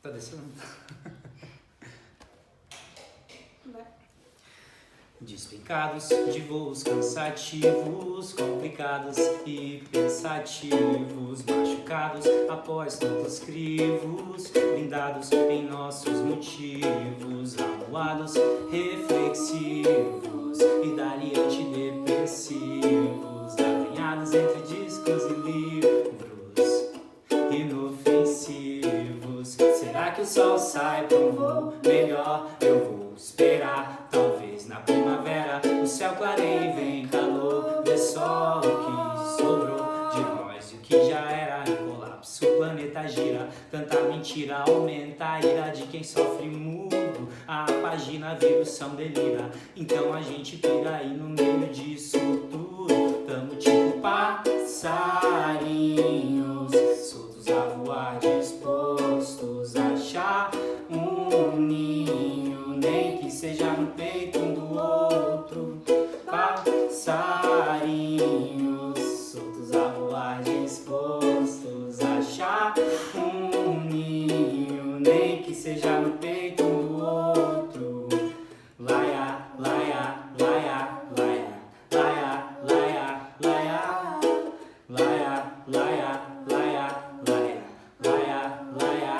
Tá descendo? Vai. Despencados de voos cansativos, complicados e pensativos, machucados após tantos crivos, blindados em nossos motivos, amuados, reflexivos e dali antidepressivos, alinhados entre discos e livros, inofensivos. Será que o sol sai para um voo melhor? Eu vou esperar, talvez na primavera o céu clareie e vem calor. Vê só o que sobrou de nós e o que já era em colapso. O planeta gira, tanta mentira aumenta a ira de quem sofre mudo. A página vira, o som delira, então a gente pira e no meio disso tudo tamo tipo passarinhos, soltos a voar, dispostos a achar um ninho, nem que seja no peito um do outro. Passarinhos, soltos a voar, dispostos a achar um ninho, nem que seja no peito um do outro. Laia, laia, laia, laia, laia, laia, laia, laia, laia, laia, laia, laia, laia.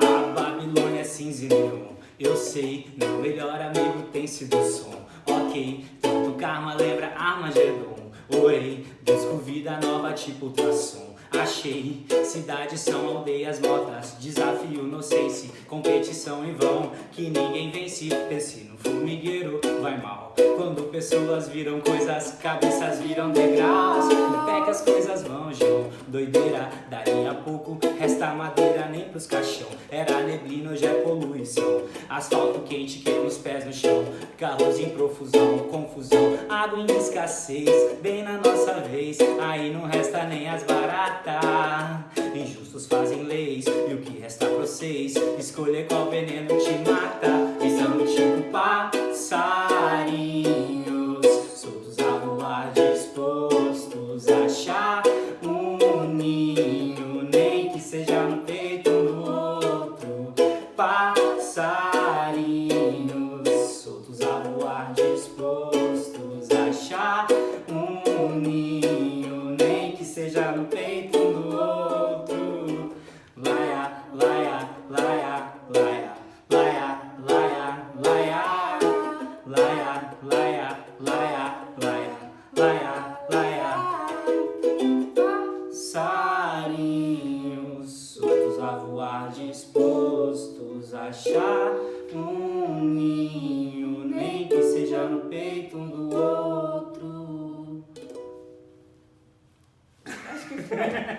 A Babilônia é cinza e neon. Eu sei, meu melhor amigo tem sido som. Ok, tanto karma lembra Armagedon. Orei, busco vida nova tipo ultrassom. Achei, cidades são aldeias mortas. Desafio, inocência, competição em vão, que ninguém vence. Pense no formigueiro, vai mal. Quando pessoas viram coisas, cabeças viram degraus. No pé que as coisas vão, João. Doideira, daí a pouco resta madeira nem pros caixão. Era neblina, hoje é poluição. Asfalto quente, queima os pés no chão. Carros em profusão, confusão. Água em escassez, bem na nossa vez. Aí não resta nem as baratas. Injustos fazem leis, e o que resta pra vocês? Escolher qual veneno te mata. Estamos tipo passarinhos, soltos a voar, dispostos a achar um ninho, nem que seja no peito um do outro. Passarinhos, soltos a voar, dispostos a achar um ninho, nem que seja no peito um do outro. Laia, laia, laia, laia, laia, laia, laia, laia, laia, laia, laia, laia, laia. Passarinhos, soltos a voar, dispostos a achar um ninho, nem que seja no peito um do outro.